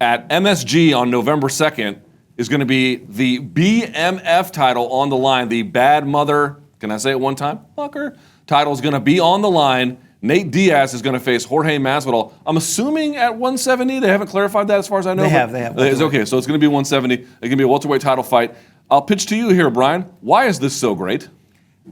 at MSG on November 2nd is going to be the BMF title on the line. The Bad Mother, can I say it one time? Fucker. Title is going to be on the line. Nate Diaz is going to face Jorge Masvidal. I'm assuming at 170. They haven't clarified that as far as I know. They have. It's okay, so it's going to be 170. It's going to be a welterweight title fight. I'll pitch to you here, Brian. Why is this so great?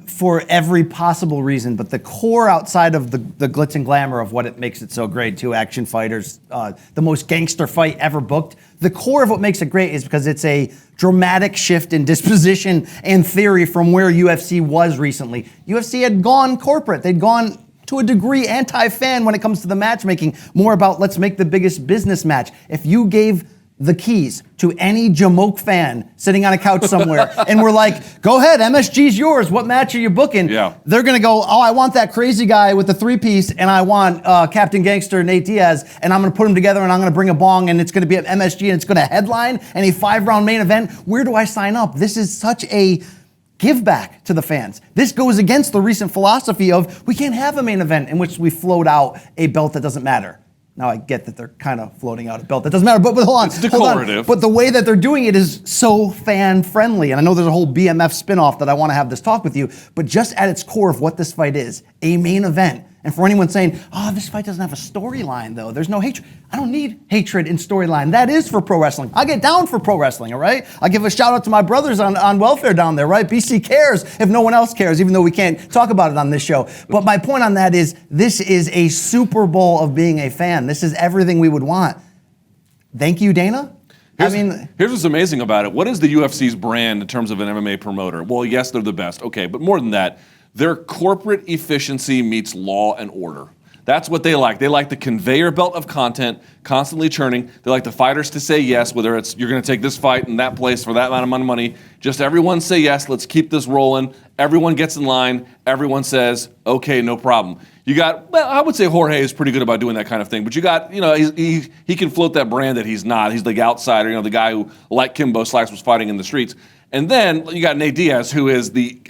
For every possible reason, but the core outside of the glitz and glamour of what it makes it so great, two action fighters, the most gangster fight ever booked, the core of what makes it great is because it's a dramatic shift in disposition and theory from where UFC was recently. UFC had gone corporate. They'd gone to a degree anti-fan when it comes to the matchmaking, more about let's make the biggest business match. If you gave the keys to any Jamoke fan sitting on a couch somewhere and we're like, go ahead, MSG's yours, what match are you booking? Yeah. They're gonna go, oh, I want that crazy guy with the three-piece and I want Captain Gangster Nate Diaz and I'm gonna put them together and I'm gonna bring a bong and it's gonna be at MSG and it's gonna headline and a 5-round main event. Where do I sign up? This is such a give back to the fans. This goes against the recent philosophy of we can't have a main event in which we float out a belt that doesn't matter. Now I get that they're kind of floating out a belt that doesn't matter, but hold on. It's declarative. But the way that they're doing it is so fan friendly. And I know there's a whole BMF spinoff that I want to have this talk with you, but just at its core of what this fight is, a main event. And for anyone saying, oh, this fight doesn't have a storyline though, there's no hatred. I don't need hatred in storyline. That is for pro wrestling. I get down for pro wrestling, all right? I give a shout out to my brothers on welfare down there, right? BC cares if no one else cares, even though we can't talk about it on this show. But my point on that is this is a Super Bowl of being a fan. This is everything we would want. Thank you, Dana. Here's what's amazing about it. What is the UFC's brand in terms of an MMA promoter? Well, yes, they're the best. Okay, but more than that, their corporate efficiency meets law and order. That's what they like. They like the conveyor belt of content constantly churning. They like the fighters to say yes, whether it's you're going to take this fight in that place for that amount of money. Just everyone say yes. Let's keep this rolling. Everyone gets in line. Everyone says, okay, no problem. You got, well, I would say Jorge is pretty good about doing that kind of thing, but you got, he can float that brand that he's not. He's the outsider, the guy who, like Kimbo Slice, was fighting in the streets. And then you got Nate Diaz, who is the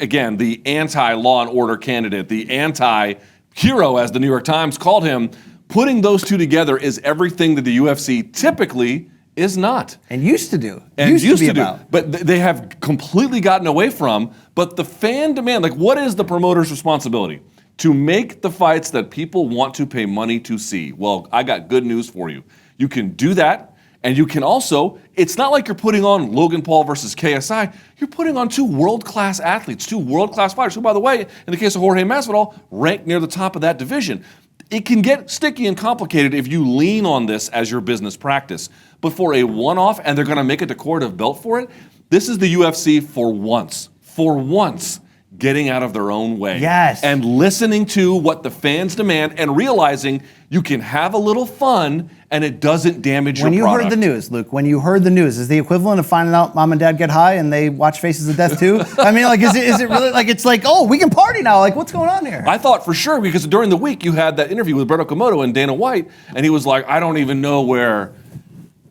anti-law and order candidate, the anti-hero, as the New York Times called him. Putting those two together is everything that the UFC typically is not. And used to do. And used to do. But they have completely gotten away from. But the fan demand, what is the promoter's responsibility? To make the fights that people want to pay money to see. Well, I got good news for you. You can do that. And you can also, it's not like you're putting on Logan Paul versus KSI. You're putting on two world-class athletes, two world-class fighters, who, by the way, in the case of Jorge Masvidal, rank near the top of that division. It can get sticky and complicated if you lean on this as your business practice. But for a one-off, and they're going to make a decorative belt for it, this is the UFC for once, getting out of their own way. Yes. And listening to what the fans demand and realizing you can have a little fun and it doesn't damage your product. When you heard the news, Luke, is the equivalent of finding out mom and dad get high and they watch Faces of Death too? I mean, is it really it's like, oh, we can party now? What's going on here? I thought for sure, because during the week you had that interview with Brett Okamoto and Dana White, and he was like, I don't even know where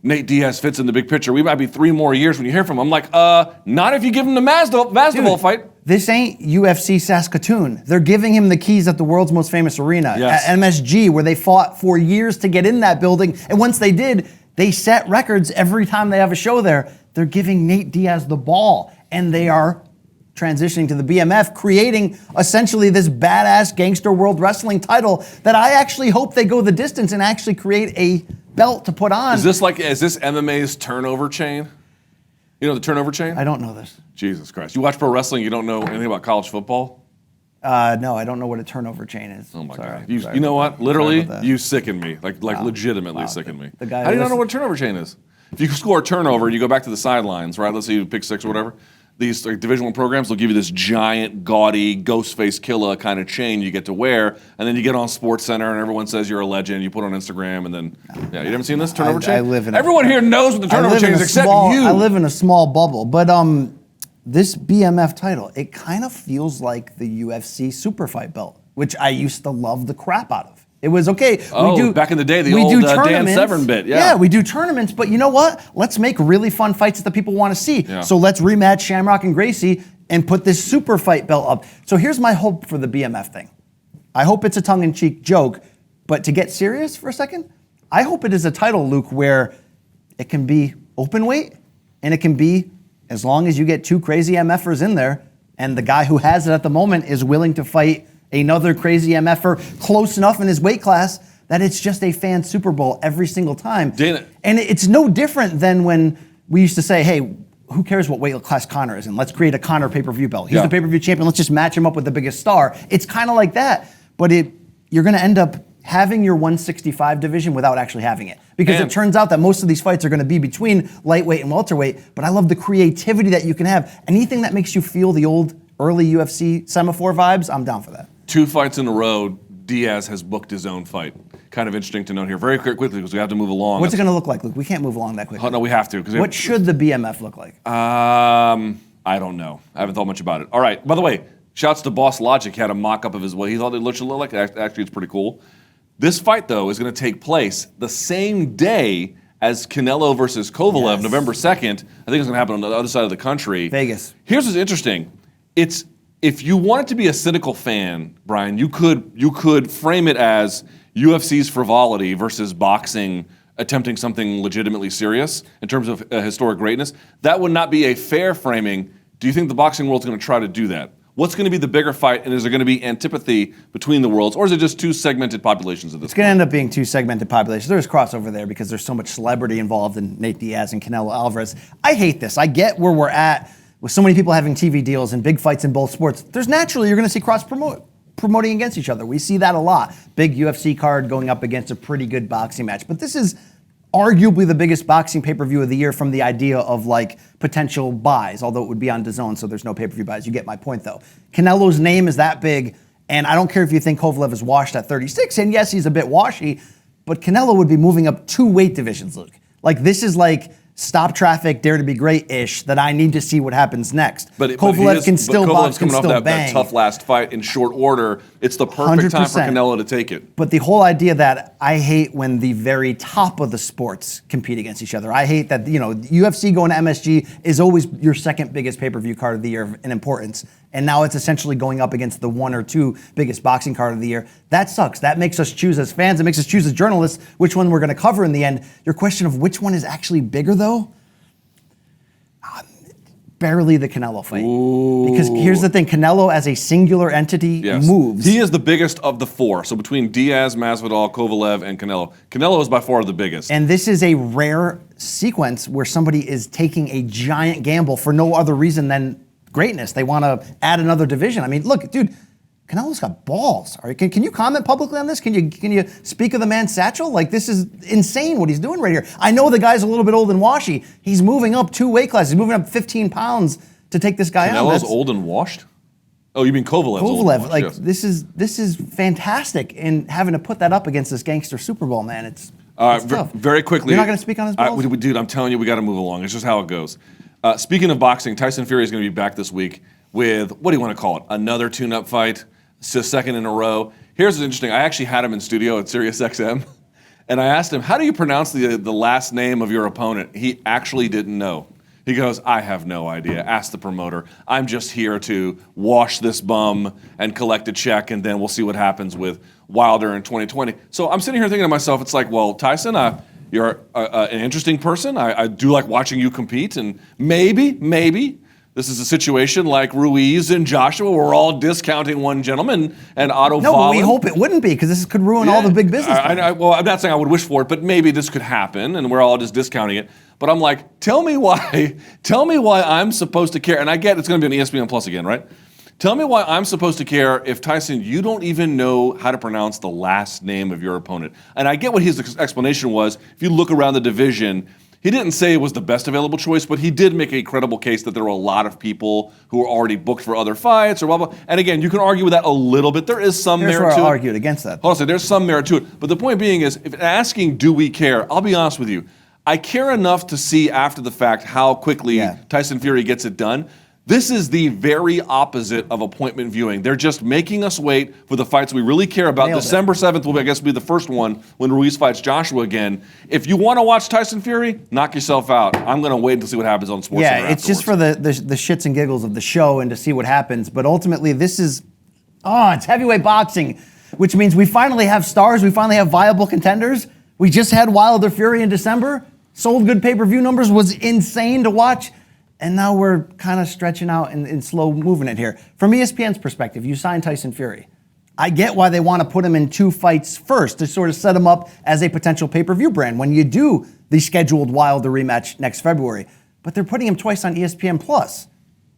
Nate Diaz fits in the big picture. We might be 3 more years when you hear from him. I'm like, not if you give him the Masvidal fight. This ain't UFC Saskatoon. They're giving him the keys at the world's most famous arena, yes. At MSG, where they fought for years to get in that building. And once they did, they set records every time they have a show there. They're giving Nate Diaz the ball, and they are transitioning to the BMF, creating essentially this badass gangster world wrestling title that I actually hope they go the distance and actually create a belt to put on. Is this MMA's turnover chain? You know the turnover chain? I don't know this. Jesus Christ. You watch pro wrestling, you don't know anything about college football? No, I don't know what a turnover chain is. Oh my God. You know what? Literally, you sicken me. Legitimately sicken me. How do you not know what a turnover chain is? If you score a turnover, you go back to the sidelines, right? Let's say you pick 6 or whatever. These Division I programs will give you this giant, gaudy, ghost face killer kind of chain you get to wear, and then you get on Sports Center and everyone says you're a legend. You put it on Instagram, and then you never seen this turnover chain? Everyone here knows what the turnover chain is except you. I live in a small bubble, but this BMF title, it kind of feels like the UFC super fight belt, which I used to love the crap out of. It was okay. Back in the day, the old Dan Severn bit. Yeah, we do tournaments, but you know what? Let's make really fun fights that the people want to see. Yeah. So let's rematch Shamrock and Gracie and put this super fight belt up. So here's my hope for the BMF thing. I hope it's a tongue-in-cheek joke, but to get serious for a second, I hope it is a title, Luke, where It can be open weight, and it can be as long as you get 2 crazy MFers in there, and the guy who has it at the moment is willing to fight another crazy MFer close enough in his weight class that it's just a fan Super Bowl every single time. Dana. And it's no different than when we used to say, hey, who cares what weight class Conor is in? Let's create a Conor pay-per-view belt. He's the pay-per-view champion. Let's just match him up with the biggest star. It's kind of like that, but you're going to end up having your 165 division without actually having it. Because it turns out that most of these fights are going to be between lightweight and welterweight, but I love the creativity that you can have. Anything that makes you feel the old early UFC semaphore vibes, I'm down for that. 2 fights in a row, Diaz has booked his own fight. Kind of interesting to note here. Very quickly, because we have to move along. What's it going to look like, Luke? We can't move along that quickly. Oh, no, we have to. What should the BMF look like? I don't know. I haven't thought much about it. All right. By the way, shouts to Boss Logic. He had a mock-up of his what he thought it should look like. Actually, it's pretty cool. This fight, though, is going to take place the same day as Canelo versus Kovalev, November 2nd. I think it's going to happen on the other side of the country. Vegas. Here's what's interesting. If you wanted to be a cynical fan, Brian, you could frame it as UFC's frivolity versus boxing attempting something legitimately serious in terms of historic greatness. That would not be a fair framing. Do you think the boxing world's going to try to do that? What's going to be the bigger fight, and is there going to be antipathy between the worlds, or is it just 2 segmented populations at this point? It's going to end up being 2 segmented populations. There's crossover there because there's so much celebrity involved in Nate Diaz and Canelo Alvarez. I hate this. I get where we're at with so many people having TV deals and big fights in both sports. There's naturally, you're going to see promoting against each other. We see that a lot. Big UFC card going up against a pretty good boxing match. But this is arguably the biggest boxing pay-per-view of the year from the idea of like potential buys, although it would be on DAZN, so there's no pay-per-view buys. You get my point though. Canelo's name is that big, and I don't care if you think Kovalev is washed at 36, and yes, he's a bit washy, but Canelo would be moving up 2 weight divisions, Luke. Like this is like stop traffic, dare to be great-ish that I need to see what happens next. Kovalev can still box, can still bang. That tough last fight in short order. It's the perfect 100%. Time for Canelo to take it. But the whole idea that I hate when the very top of the sports compete against each other. I hate that, UFC going to MSG is always your second biggest pay-per-view card of the year in importance. And now it's essentially going up against the 1 or 2 biggest boxing card of the year. That sucks. That makes us choose as fans. It makes us choose as journalists which one we're going to cover in the end. Your question of which one is actually bigger, though? Barely the Canelo fight. Ooh. Because here's the thing. Canelo as a singular entity moves. He is the biggest of the 4. So between Diaz, Masvidal, Kovalev, and Canelo is by far the biggest. And this is a rare sequence where somebody is taking a giant gamble for no other reason than greatness. They want to add another division. I mean, look, dude, Canelo's got balls. All right, can you comment publicly on this? Can you speak of the man's satchel? Like, this is insane what he's doing right here. I know the guy's a little bit old and washy. He's moving up 2 weight classes. He's moving up 15 pounds to take this guy out. Canelo's old and washed? Oh, you mean Kovalev's old and washed, like, yes. This is fantastic. And having to put that up against this gangster Super Bowl, man, it's tough. Very quickly. You're not going to speak on his balls? Dude, I'm telling you, we got to move along. It's just how it goes. Speaking of boxing, Tyson Fury is going to be back this week with, what do you want to call it, another tune-up fight, second in a row. Here's what's interesting. I actually had him in studio at SiriusXM, and I asked him, how do you pronounce the last name of your opponent? He actually didn't know. He goes, I have no idea. Ask the promoter. I'm just here to wash this bum and collect a check, and then we'll see what happens with Wilder in 2020. So I'm sitting here thinking to myself, it's like, well, Tyson, you're an interesting person. I do like watching you compete, and maybe this is a situation like Ruiz and Joshua. We're all discounting one gentleman and Otto No, Wallin. we hope it wouldn't be, because this could ruin all the big business. Well, I'm not saying I would wish for it, but maybe this could happen, and we're all just discounting it. But I'm like, tell me why I'm supposed to care. And I get it's going to be on ESPN Plus again, right? Tell me why I'm supposed to care if, Tyson, you don't even know how to pronounce the last name of your opponent. And I get what his explanation was. If you look around the division, he didn't say it was the best available choice, but he did make a credible case that there were a lot of people who were already booked for other fights or blah, blah. And again, you can argue with that a little bit. There is some merit to it. Here's where I argued against that. Hold on, there's some merit to it. But the point being is, if asking, do we care? I'll be honest with you. I care enough to see after the fact how quickly Tyson Fury gets it done. This is the very opposite of appointment viewing. They're just making us wait for the fights we really care about. December 7th will, I guess, be the first one when Ruiz fights Joshua again. If you want to watch Tyson Fury, knock yourself out. I'm going to wait to see what happens on SportsCenter. Yeah, it's just for the shits and giggles of the show and to see what happens. But ultimately, this is, it's heavyweight boxing, which means we finally have stars. We finally have viable contenders. We just had Wilder Fury in December. sold good pay-per-view numbers, was insane to watch. And now we're kind of stretching out and slow moving it here. From ESPN's perspective, you signed Tyson Fury. I get why they want to put him in 2 fights first to sort of set him up as a potential pay-per-view brand when you do the scheduled Wilder rematch next February. But they're putting him twice on ESPN Plus.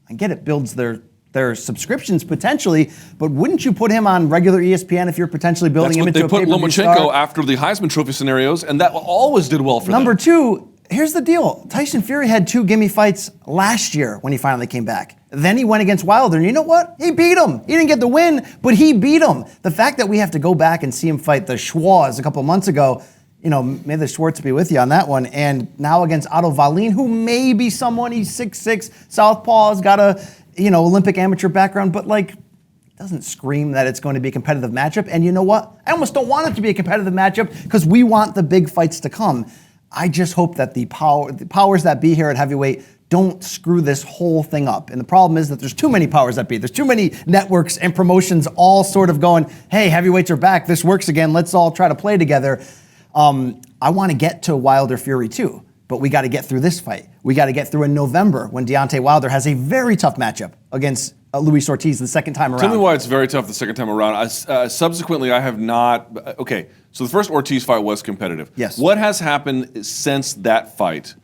I get it builds their subscriptions potentially, but wouldn't you put him on regular ESPN if you're potentially building him into a pay-per-view star? They put Lomachenko after the Heisman Trophy scenarios, and that always did well for them. Number 2, here's the deal. Tyson Fury had 2 gimme fights last year when he finally came back. Then he went against Wilder, and you know what? He beat him. He didn't get the win, but he beat him. The fact that we have to go back and see him fight the Schwarz a couple months ago, may the Schwartz be with you on that one. And now against Otto Wallin, who may be someone, he's 6'6", southpaw, has got a Olympic amateur background, but doesn't scream that it's going to be a competitive matchup. And you know what? I almost don't want it to be a competitive matchup because we want the big fights to come. I just hope that the powers that be here at heavyweight don't screw this whole thing up. And the problem is that there's too many powers that be. There's too many networks and promotions all sort of going, hey, heavyweights are back. This works again. Let's all try to play together. I want to get to Wilder Fury too, but we got to get through this fight. We got to get through in November when Deontay Wilder has a very tough matchup against Luis Ortiz the second time around. Tell me why it's very tough the second time around. Subsequently, I have not. Okay, so the first Ortiz fight was competitive. Yes. What has happened since that fight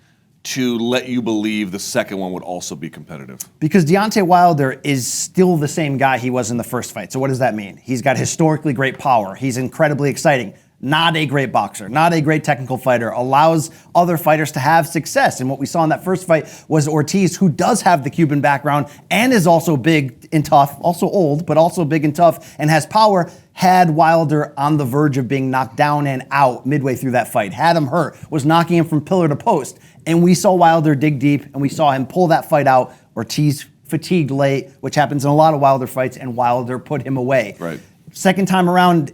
to let you believe the second one would also be competitive? Because Deontay Wilder is still the same guy he was in the first fight. So what does that mean? He's got historically great power. He's incredibly exciting. Not a great boxer, not a great technical fighter, allows other fighters to have success. And what we saw in that first fight was Ortiz, who does have the Cuban background and is also big and tough, also old, but also big and tough and has power, had Wilder on the verge of being knocked down and out midway through that fight, had him hurt, was knocking him from pillar to post. And we saw Wilder dig deep and we saw him pull that fight out. Ortiz fatigued late, which happens in a lot of Wilder fights, and Wilder put him away. Right. Second time around,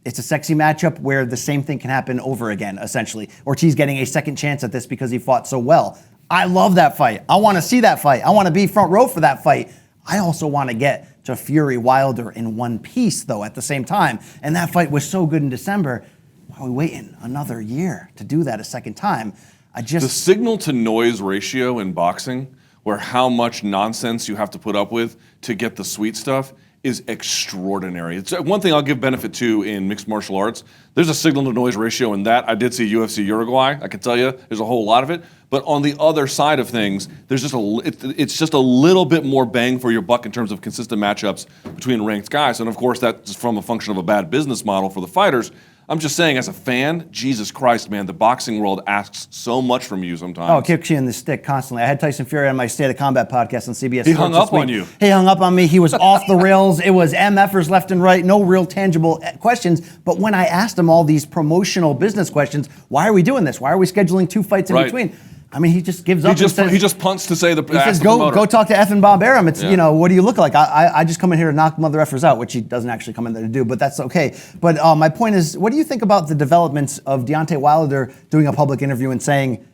it's a sexy matchup where the same thing can happen over again, essentially. Ortiz getting a second chance at this because he fought so well. I love that fight. I want to see that fight. I want to be front row for that fight. I also want to get to Fury Wilder in one piece, though, at the same time. And that fight was so good in December. Why are we waiting another year to do that a second time? The signal-to-noise ratio in boxing, where how much nonsense you have to put up with to get the sweet stuff, is extraordinary. It's one thing I'll give benefit to in mixed martial arts. There's a signal-to-noise ratio in that. I did see UFC Uruguay. I can tell you there's a whole lot of it. But on the other side of things, there's just it's just a little bit more bang for your buck in terms of consistent matchups between ranked guys. And of course, that's from a function of a bad business model for the fighters. I'm just saying, as a fan, Jesus Christ, man, the boxing world asks so much from you sometimes. Oh, it kicks you in the stick constantly. I had Tyson Fury on my State of Combat podcast on CBS. He hung up on you. He hung up on me. He was off the rails. It was MFers left and right, no real tangible questions. But when I asked him all these promotional business questions, why are we doing this? Why are we scheduling 2 fights in between? I mean, he just gives up. He just punts to say the. He says, "Go talk to F and Bob Arum." It's what do you look like? I just come in here to knock mother effers out, which he doesn't actually come in there to do, but that's okay. But my point is, what do you think about the developments of Deontay Wilder doing a public interview and saying,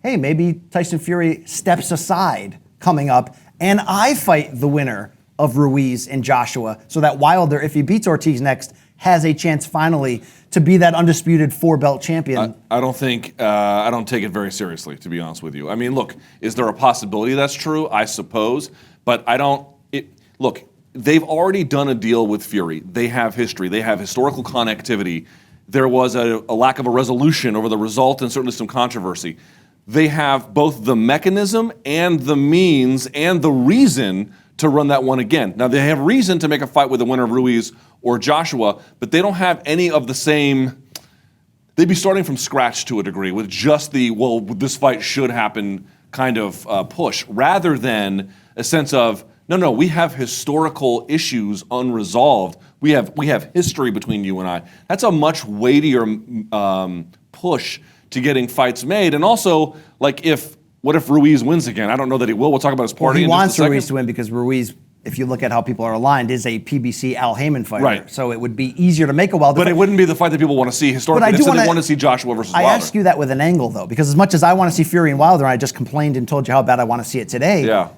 "Hey, maybe Tyson Fury steps aside coming up, and I fight the winner of Ruiz and Joshua, so that Wilder, if he beats Ortiz next, has a chance finally to be that undisputed 4-belt champion." I don't take it very seriously, to be honest with you. I mean, look, is there a possibility that's true? I suppose, but I don't. Look, they've already done a deal with Fury. They have history. They have historical connectivity. There was a lack of a resolution over the result and certainly some controversy. They have both the mechanism and the means and the reason to run that one again. Now, they have reason to make a fight with the winner of Ruiz or Joshua, but they don't have any of the same. They'd be starting from scratch to a degree with just the, well, this fight should happen kind of push, rather than a sense of, no, we have historical issues unresolved. We have history between you and I. That's a much weightier push to getting fights made. And also, what if Ruiz wins again? I don't know that he will. We'll talk about his party in just a second. He wants Ruiz to win because Ruiz, if you look at how people are aligned, is a PBC Al Heyman fighter. Right. So it would be easier to make a Wilder But fight. it wouldn't be the fight that people want to see historically. They want to see Joshua versus Wilder. I ask you that with an angle, though, because as much as I want to see Fury and Wilder, and I just complained and told you how bad I want to see it today. Yeah.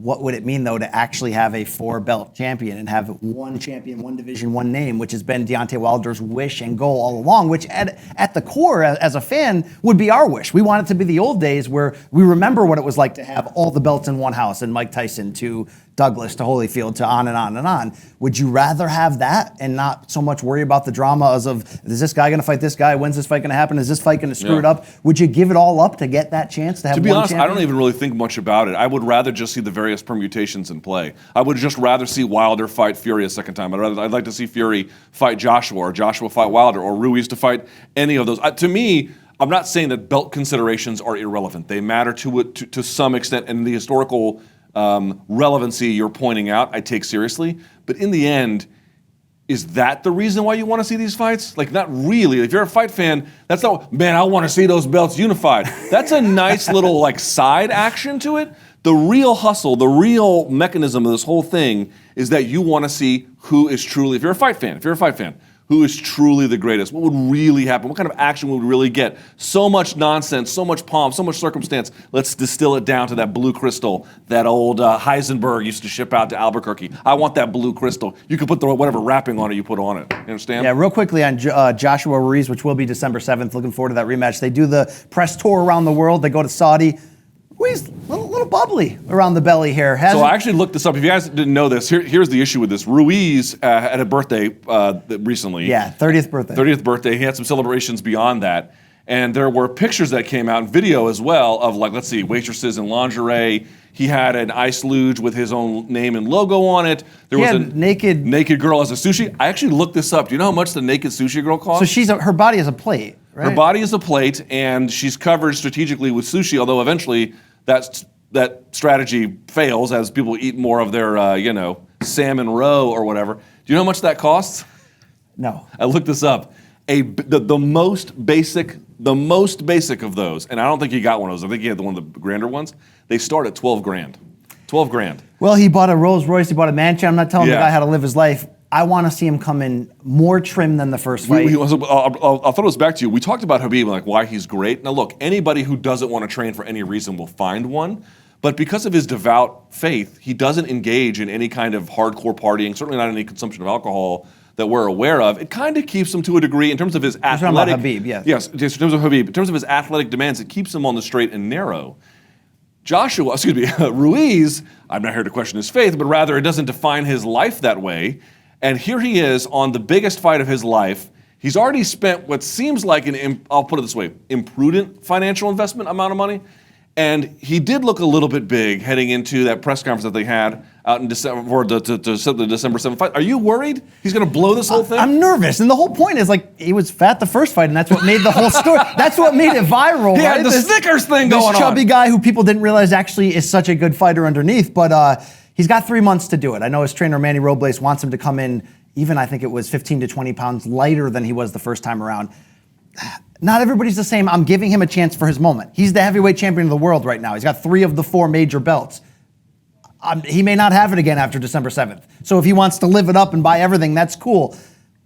what would it mean, though, to actually have a 4-belt champion and have one champion, one division, one name, which has been Deontay Wilder's wish and goal all along, which at the core, as a fan, would be our wish. We want it to be the old days where we remember what it was like to have all the belts in one house, and Mike Tyson to Douglas to Holyfield to on and on and on. Would you rather have that and not so much worry about the drama of, is this guy going to fight this guy? When's this fight going to happen? Is this fight going to screw it up? Would you give it all up to get that chance to have one champion? To be honest, I don't even really think much about it. I would rather just see the various permutations in play. I would just rather see Wilder fight Fury a second time. I'd like to see Fury fight Joshua, or Joshua fight Wilder, or Ruiz to fight any of those. To me, I'm not saying that belt considerations are irrelevant. They matter to some extent, and the historical relevancy you're pointing out, I take seriously. But in the end, is that the reason why you want to see these fights? Like, not really. If you're a fight fan, that's not, man, I want to see those belts unified. That's a nice little like side action to it. The real hustle, the real mechanism of this whole thing is that you want to see who is truly, if you're a fight fan, who is truly the greatest? What would really happen? What kind of action would we really get? So much nonsense, so much pomp, so much circumstance. Let's distill it down to that blue crystal that old Heisenberg used to ship out to Albuquerque. I want that blue crystal. You can put whatever wrapping on it you put on it. You understand? Yeah, real quickly on Joshua Ruiz, which will be December 7th. Looking forward to that rematch. They do the press tour around the world. They go to Saudi. Ruiz, a little bubbly around the belly here. So I actually looked this up. If you guys didn't know this, here's the issue with this. Ruiz had a birthday recently. Yeah, 30th birthday. 30th birthday. He had some celebrations beyond that. And there were pictures that came out, and video as well, of like, let's see, waitresses in lingerie. He had an ice luge with his own name and logo on it. There was a naked girl as a sushi. I actually looked this up. Do you know how much the naked sushi girl costs? So her body is a plate, right? Her body is a plate, and she's covered strategically with sushi, although eventually that strategy fails as people eat more of their, salmon roe or whatever. Do you know how much that costs? No. I looked this up. The most basic of those, and I don't think he got one of those. I think he had one of the grander ones. They start at $12,000. $12,000. Well, he bought a Rolls Royce. He bought a mansion. I'm not telling the guy how to live his life. I want to see him come in more trim than the first fight. I'll throw this back to you. We talked about Khabib and like why he's great. Now look, anybody who doesn't want to train for any reason will find one. But because of his devout faith, he doesn't engage in any kind of hardcore partying, certainly not any consumption of alcohol that we're aware of. It kind of keeps him to a degree in terms of his athletic. You're talking about Khabib, yes. Yes, in terms of Khabib. In terms of his athletic demands, it keeps him on the straight and narrow. Ruiz, I'm not here to question his faith, but rather it doesn't define his life that way. And here he is on the biggest fight of his life. He's already spent what seems like I'll put it this way, imprudent financial investment amount of money. And he did look a little bit big heading into that press conference that they had out in December for the December 7th fight. Are you worried he's going to blow this whole thing? I'm nervous. And the whole point is like he was fat the first fight, and that's what made the whole story. That's what made it viral. He had the Snickers thing going on. This chubby guy who people didn't realize actually is such a good fighter underneath. But he's got 3 months to do it. I know his trainer, Manny Robles, wants him to come in even, I think it was 15 to 20 pounds lighter than he was the first time around. Not everybody's the same. I'm giving him a chance for his moment. He's the heavyweight champion of the world right now. He's got 3 of the 4 major belts. He may not have it again after December 7th. So if he wants to live it up and buy everything, that's cool.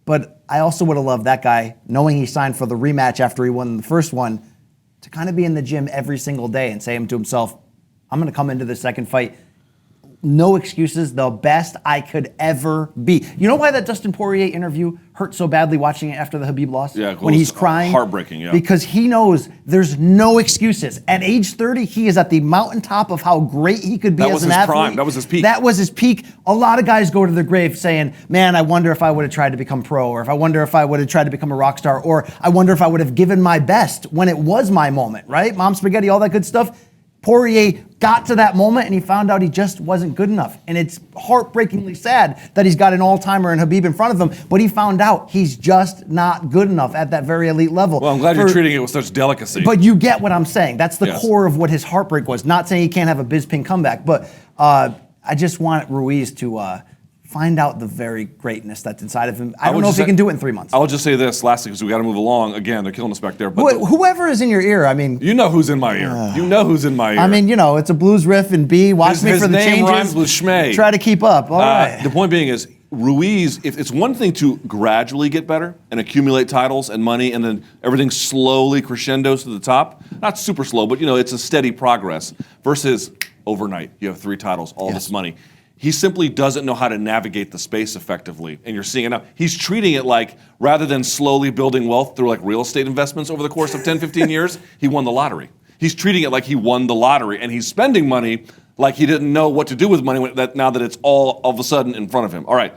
But I also would have loved that guy, knowing he signed for the rematch after he won the first one, to kind of be in the gym every single day and say to himself, I'm going to come into the second fight. No excuses, the best I could ever be. You know why that Dustin Poirier interview hurt so badly watching it after the Khabib loss? Yeah, when he's crying? Heartbreaking, yeah. Because he knows there's no excuses. At age 30, he is at the mountaintop of how great he could be as an athlete. That was his prime. That was his peak. That was his peak. A lot of guys go to their grave saying, man, I wonder if I would have tried to become pro, or if I wonder if I would have tried to become a rock star, or I wonder if I would have given my best when it was my moment, right? Mom spaghetti, all that good stuff. Poirier got to that moment and he found out he just wasn't good enough. And it's heartbreakingly sad that he's got an all-timer in Khabib in front of him, but he found out he's just not good enough at that very elite level. Well, I'm glad you're treating it with such delicacy. But you get what I'm saying. That's the core of what his heartbreak was. Not saying he can't have a Bisping comeback, but I just want Ruiz to find out the very greatness that's inside of him. I don't know if he can do it in 3 months. I'll just say this lastly, because we got to move along. Again, they're killing us back there. But whoever is in your ear, I mean... You know who's in my ear. You know who's in my ear. I mean, it's a blues riff and B. Watch me for the changes. His name rhymes with Schmay. Try to keep up. All right. The point being is, Ruiz, if it's one thing to gradually get better and accumulate titles and money and then everything slowly crescendos to the top. Not super slow, but it's a steady progress. Versus overnight. You have 3 titles, all Yes. this money. He simply doesn't know how to navigate the space effectively. And you're seeing it now. He's treating it like, rather than slowly building wealth through like real estate investments over the course of 10, 15 years, he won the lottery. He's treating it like he won the lottery, and he's spending money like he didn't know what to do with money now that it's all of a sudden in front of him. All right,